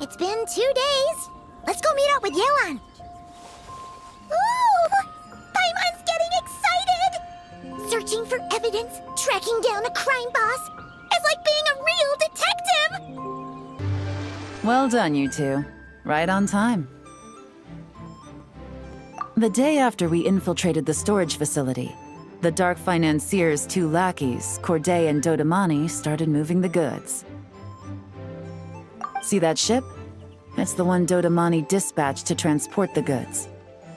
It's been 2 days. Let's go meet up with Yelan. Ooh! Paimon's getting excited! Searching for evidence, tracking down a crime boss. It's like being a real detective! Well done, you two. Right on time. The day after we infiltrated the storage facility, the Dark Financier's 2 lackeys, Corday and Dodamani, started moving the goods. See that ship? It's the one Dodamani dispatched to transport the goods.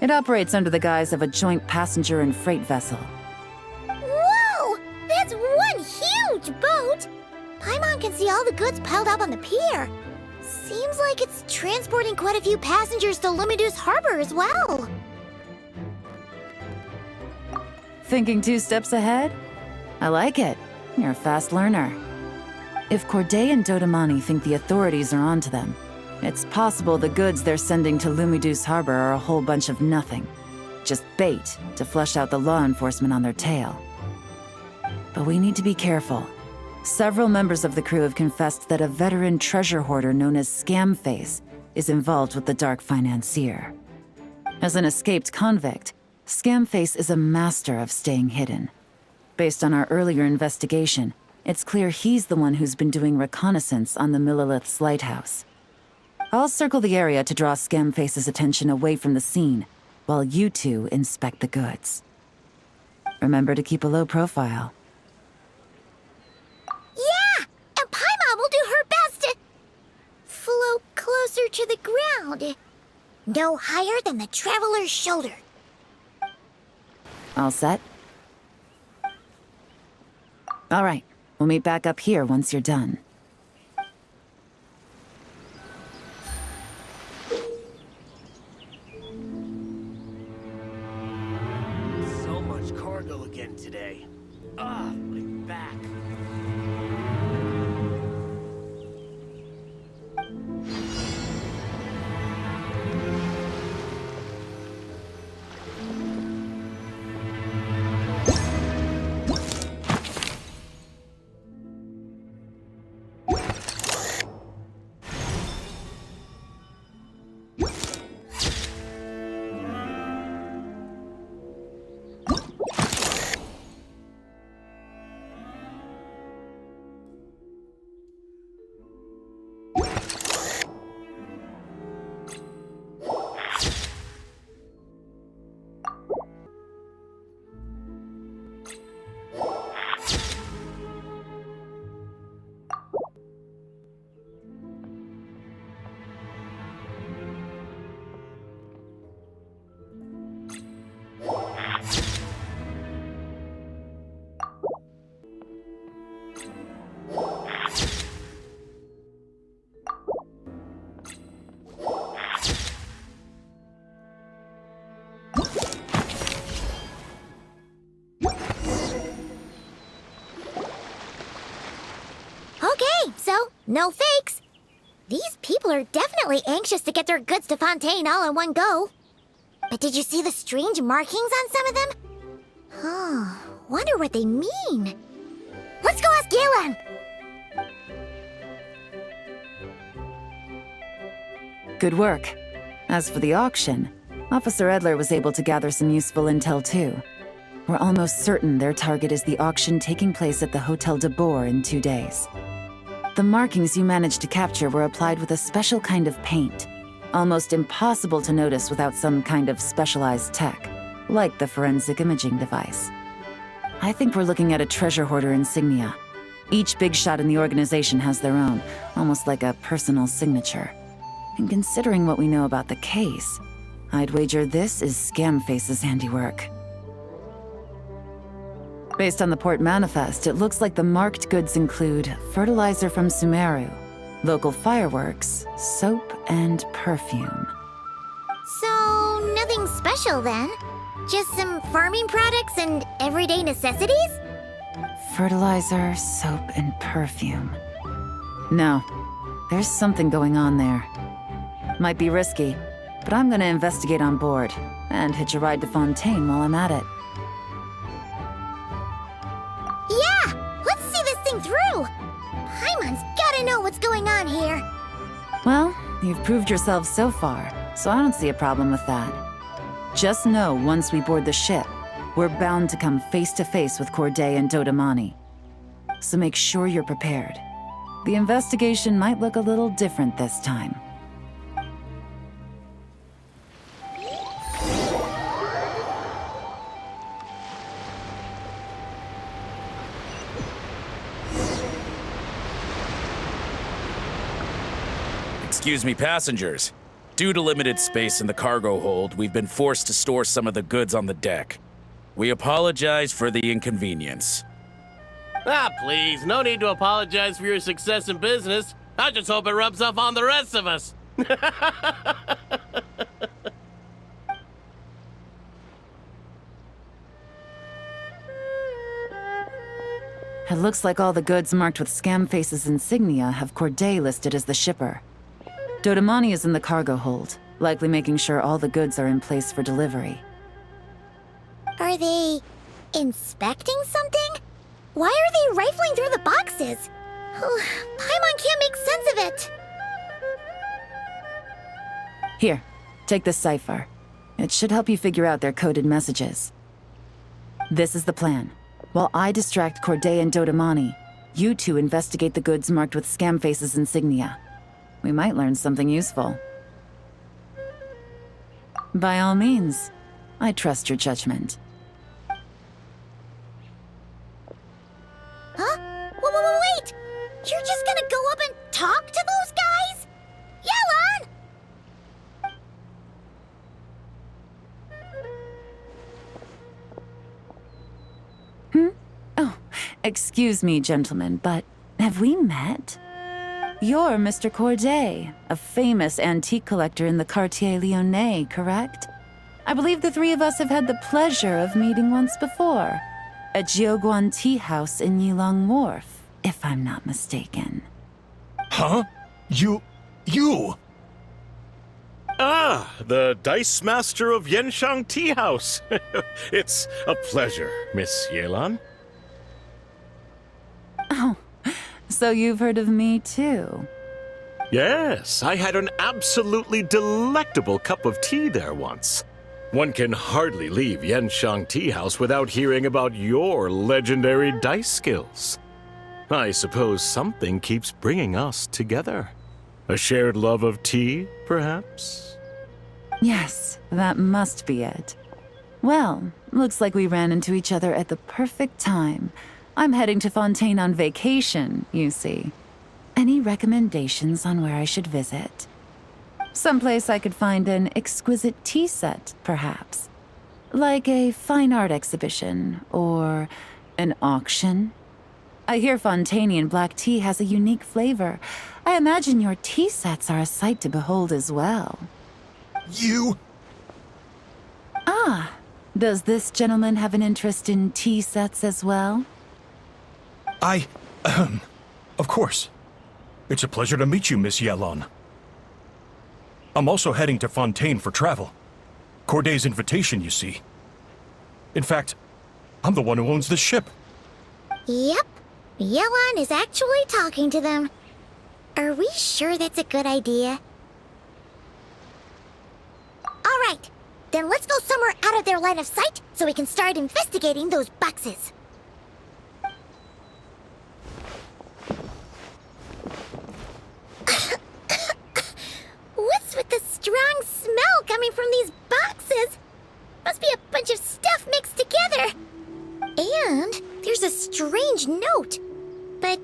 It operates under the guise of a joint passenger and freight vessel. Whoa! That's one huge boat! Paimon can see all the goods piled up on the pier. Seems like it's transporting quite a few passengers to Lumidus Harbor as well. Thinking 2 steps ahead? I like it. You're a fast learner. If Corday and Dodamani think the authorities are onto them, it's possible the goods they're sending to Lumidus Harbor are a whole bunch of nothing. Just bait to flush out the law enforcement on their tail. But we need to be careful. Several members of the crew have confessed that a veteran treasure hoarder known as Scamface is involved with the Dark Financier. As an escaped convict, Scamface is a master of staying hidden. Based on our earlier investigation, it's clear he's the one who's been doing reconnaissance on the Millilith's lighthouse. I'll circle the area to draw Scamface's attention away from the scene, while you two inspect the goods. Remember to keep a low profile. Yeah! And Paimon will do her best to float closer to the ground. No higher than the traveler's shoulder. All set? All right, we'll meet back up here once you're done. So much cargo again today. Ah, my back. Okay, so no fakes. These people are definitely anxious to get their goods to Fontaine all in one go. But did you see the strange markings on some of them? Huh, wonder what they mean. Let's go ask Yelan! Good work. As for the auction, Officer Edler was able to gather some useful intel too. We're almost certain their target is the auction taking place at the Hotel de Boer in 2 days. The markings you managed to capture were applied with a special kind of paint, almost impossible to notice without some kind of specialized tech, like the forensic imaging device. I think we're looking at a treasure hoarder insignia. Each big shot in the organization has their own, almost like a personal signature. And considering what we know about the case, I'd wager this is Scamface's handiwork. Based on the port manifest, it looks like the marked goods include fertilizer from Sumeru, local fireworks, soap, and perfume. So, nothing special then? Just some farming products and everyday necessities? Fertilizer, soap, and perfume. No, there's something going on there. Might be risky, but I'm gonna investigate on board, and hitch a ride to Fontaine while I'm at it. Yeah! Let's see this thing through! Paimon's gotta know what's going on here. Well, You've proved yourself so far, so I don't see a problem with that. Just know once we board the ship, we're bound to come face to face with Corday and Dodamani. So make sure you're prepared. The investigation might look a little different this time. Excuse me, passengers. Due to limited space in the cargo hold, we've been forced to store some of the goods on the deck. We apologize for the inconvenience. Ah, please, no need to apologize for your success in business. I just hope it rubs off on the rest of us. It looks like all the goods marked with Scamface's insignia have Corday listed as the shipper. Dodamani is in the cargo hold, likely making sure all the goods are in place for delivery. Are they inspecting something? Why are they rifling through the boxes? Paimon can't make sense of it. Here, take this cipher. It should help you figure out their coded messages. This is the plan. While I distract Corday and Dodamani, you two investigate the goods marked with Scamface's insignia. We might learn something useful. By all means, I trust your judgment. Huh? Wait! You're just gonna go up and talk to those guys? Yelan! Oh, excuse me, gentlemen, but have we met? You're Mr. Corday, a famous antique collector in the Quartier Lyonnais, correct? I believe the three of us have had the pleasure of meeting once before. At Jiuguan Tea House in Yilong Wharf, if I'm not mistaken. Huh? You... Ah, the Dice Master of Yenshang Tea House. It's a pleasure, Miss Yelan. Oh, so you've heard of me too? Yes, I had an absolutely delectable cup of tea there once. One can hardly leave Yenshang Tea House without hearing about your legendary dice skills. I suppose something keeps bringing us together. A shared love of tea, perhaps? Yes, that must be it. Well, looks like we ran into each other at the perfect time. I'm heading to Fontaine on vacation, you see. Any recommendations on where I should visit? Someplace I could find an exquisite tea set, perhaps. Like a fine art exhibition, or an auction. I hear Fontainian black tea has a unique flavor. I imagine your tea sets are a sight to behold as well. You... Ah, does this gentleman have an interest in tea sets as well? Of course. It's a pleasure to meet you, Miss Yelan. I'm also heading to Fontaine for travel. Corday's invitation, you see. In fact, I'm the one who owns this ship. Yep. Yelan is actually talking to them. Are we sure that's a good idea? Alright, then let's go somewhere out of their line of sight so we can start investigating those boxes. What's with the strong smell coming from these boxes? Must be a bunch of stuff mixed together. And there's a strange note. But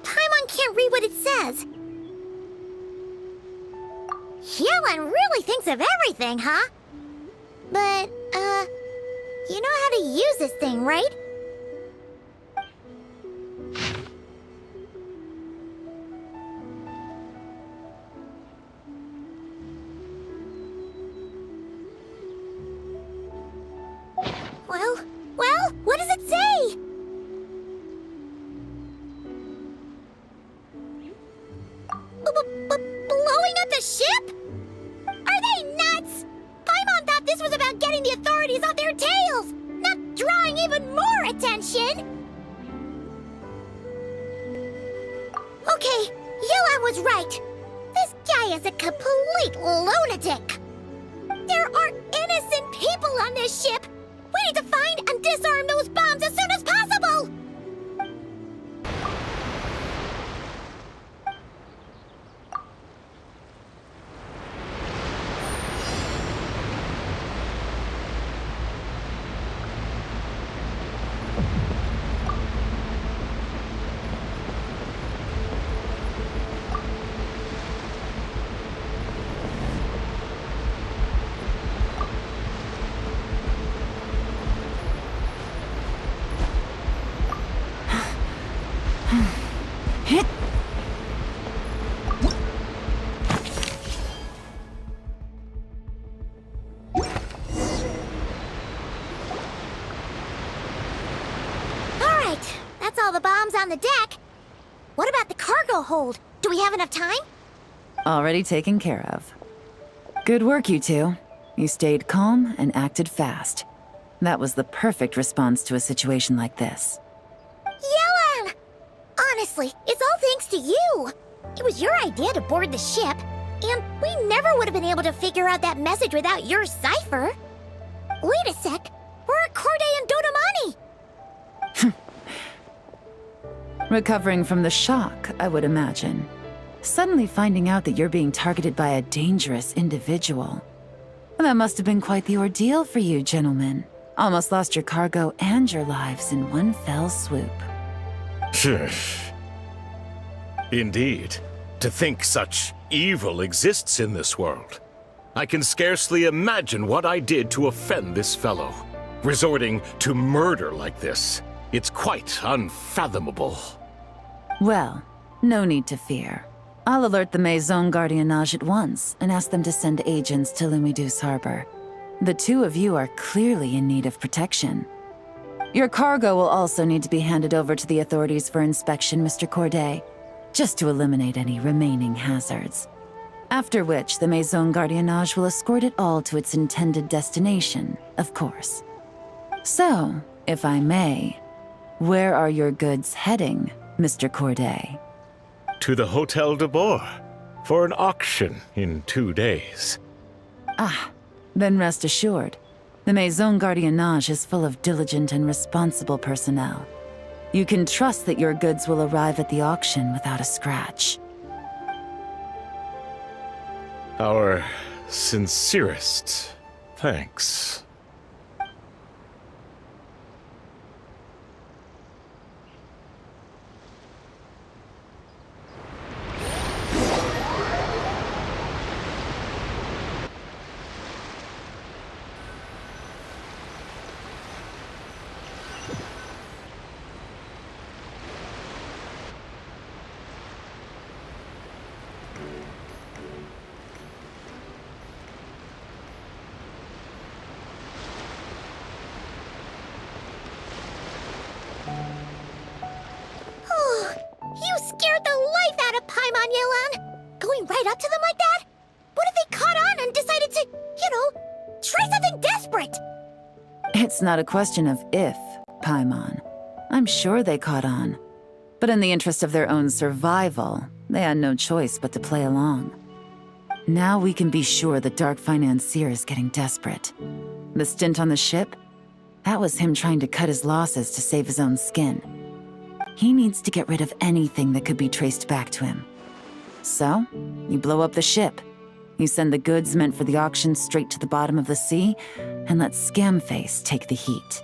Paimon can't read what it says. Yelan really thinks of everything, huh? But, you know how to use this thing, right? Well, what does it say? Blowing up the ship? Are they nuts? Paimon thought this was about getting the authorities off their tails, not drawing even more attention. Okay, Yelan was right. This guy guy is a complete lunatic. There are innocent people on this ship. We need to find and disarm those bombs as soon as possible. That's all the bombs on the deck. What about the cargo hold? Do we have enough time? Already taken care of. Good work, you two. You stayed calm and acted fast. That was the perfect response to a situation like this. Yelan! Honestly, it's all thanks to you. It was your idea to board the ship, and we never would have been able to figure out that message without your cipher. Wait a sec. Where are Corday and Dodomani? Recovering from the shock, I would imagine. Suddenly finding out that you're being targeted by a dangerous individual. That must have been quite the ordeal for you, gentlemen. Almost lost your cargo and your lives in one fell swoop. Indeed. To think such evil exists in this world. I can scarcely imagine what I did to offend this fellow. Resorting to murder like this. It's quite unfathomable. Well, no need to fear. I'll alert the Maison Gardiennage at once and ask them to send agents to Lumidus Harbor. The two of you are clearly in need of protection. Your cargo will also need to be handed over to the authorities for inspection, Mr. Corday, just to eliminate any remaining hazards. After which, the Maison Gardiennage will escort it all to its intended destination, of course. So, if I may, where are your goods heading, Mr. Corday? To the Hotel de Boer for an auction in 2 days. Ah, then rest assured. The Maison Gardiennage is full of diligent and responsible personnel. You can trust that your goods will arrive at the auction without a scratch. Our sincerest thanks. You scared the life out of Paimon, Yelan! Going right up to them like that? What if they caught on and decided to, try something desperate? It's not a question of if, Paimon. I'm sure they caught on. But in the interest of their own survival, they had no choice but to play along. Now we can be sure the Dark Financier is getting desperate. The stint on the ship? That was him trying to cut his losses to save his own skin. He needs to get rid of anything that could be traced back to him. So, you blow up the ship. You send the goods meant for the auction straight to the bottom of the sea, and let Scamface take the heat.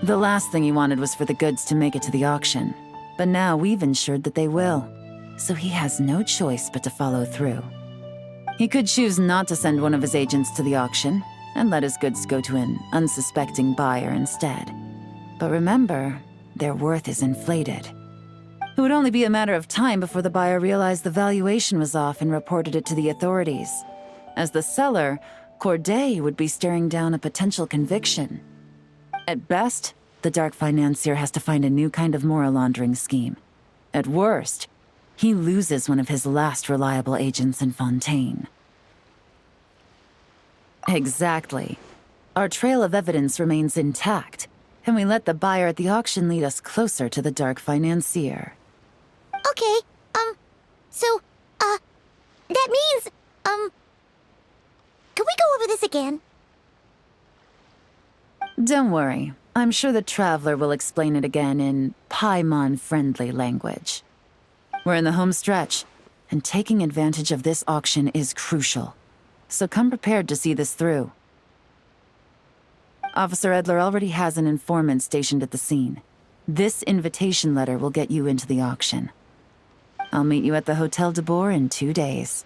The last thing he wanted was for the goods to make it to the auction, but now we've ensured that they will, so he has no choice but to follow through. He could choose not to send one of his agents to the auction, and let his goods go to an unsuspecting buyer instead. But remember, their worth is inflated. It would only be a matter of time before the buyer realized the valuation was off and reported it to the authorities. As the seller, Corday would be staring down a potential conviction. At best, the Dark Financier has to find a new kind of moral laundering scheme. At worst, he loses one of his last reliable agents in Fontaine. Exactly. Our trail of evidence remains intact, and we let the buyer at the auction lead us closer to the Dark Financier. Okay, that means again. Don't worry. I'm sure the Traveler will explain it again in Paimon-friendly language. We're in the home stretch, and taking advantage of this auction is crucial. So come prepared to see this through. Officer Edler already has an informant stationed at the scene. This invitation letter will get you into the auction. I'll meet you at the Hotel de Boer in 2 days.